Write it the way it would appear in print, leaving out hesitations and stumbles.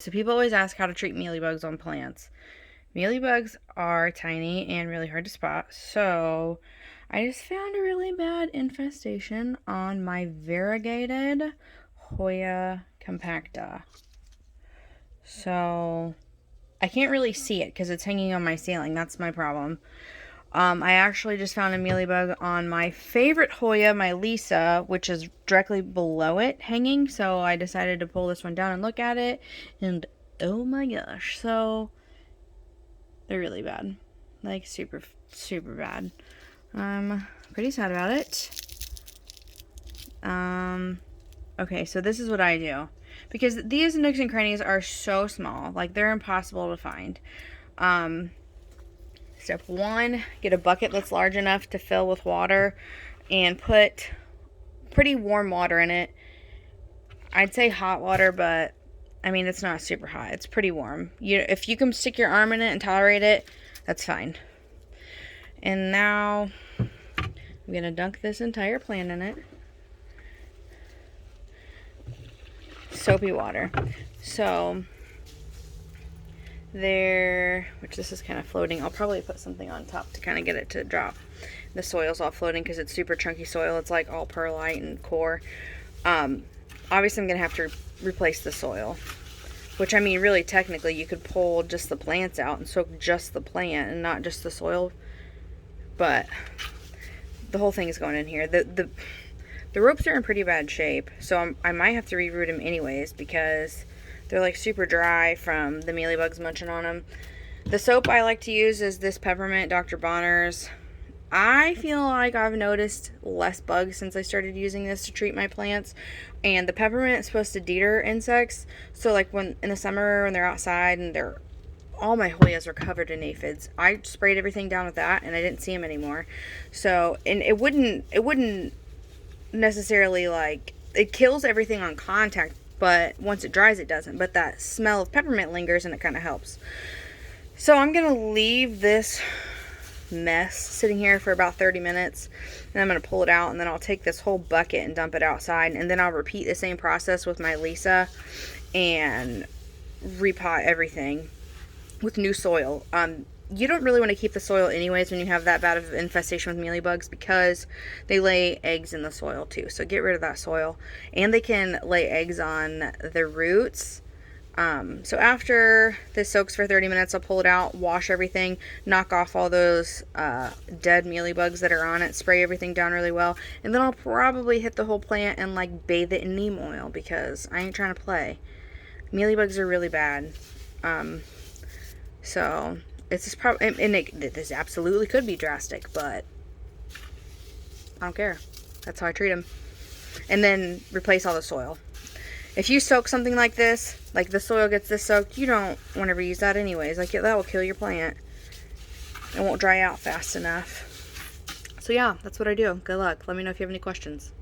So people always ask how to treat mealybugs on plants. Mealybugs are tiny and really hard to spot, so I just found a really bad infestation on my variegated Hoya compacta. So I can't really see it because it's hanging on my ceiling. That's my problem. I actually just found a mealybug on my favorite Hoya, my Lisa, which is directly below it hanging. So I decided to pull this one down and look at it. And oh my gosh. So they're really bad. Like super, super bad. Pretty sad about it. Okay, so this is what I do. Because these nooks and crannies are so small. Like they're impossible to find. Step one, get a bucket that's large enough to fill with water and put pretty warm water in it. I'd say hot water, but I mean, it's not super hot. It's pretty warm. If you can stick your arm in it and tolerate it, that's fine. And now I'm going to dunk this entire plant in it. Soapy water. So which this is kind of floating. I'll probably put something on top to kind of get it to drop. The soil's all floating because it's super chunky soil. It's like all perlite and core. Obviously I'm going to have to replace the soil, which I mean really technically you could pull just the plants out and soak just the plant and not just the soil, but the whole thing is going in here. The ropes are in pretty bad shape, so I might have to reroot them anyways because they're like super dry from the mealybugs munching on them. The soap I like to use is this peppermint Dr. Bonner's. I feel like I've noticed less bugs since I started using this to treat my plants. And the peppermint is supposed to deter insects. So like when in the summer when they're outside and all my Hoyas are covered in aphids, I sprayed everything down with that and I didn't see them anymore. So, and it wouldn't necessarily like, it kills everything on contact, but once it dries it doesn't. But that smell of peppermint lingers and it kind of helps. So I'm gonna leave this mess sitting here for about 30 minutes and I'm gonna pull it out, and then I'll take this whole bucket and dump it outside, and then I'll repeat the same process with my Lisa and repot everything with new soil. You don't really want to keep the soil anyways when you have that bad of infestation with mealybugs because they lay eggs in the soil too. So get rid of that soil. And they can lay eggs on the roots. So after this soaks for 30 minutes, I'll pull it out, wash everything, knock off all those dead mealybugs that are on it, spray everything down really well. And then I'll probably hit the whole plant and like bathe it in neem oil because I ain't trying to play. Mealybugs are really bad. So it's just probably, and this absolutely could be drastic, but I don't care. That's how I treat them. And then replace all the soil. If you soak something like this, like the soil gets this soaked, you don't want to reuse that anyways. Like that will kill your plant. It won't dry out fast enough. So yeah, that's what I do. Good luck. Let me know if you have any questions.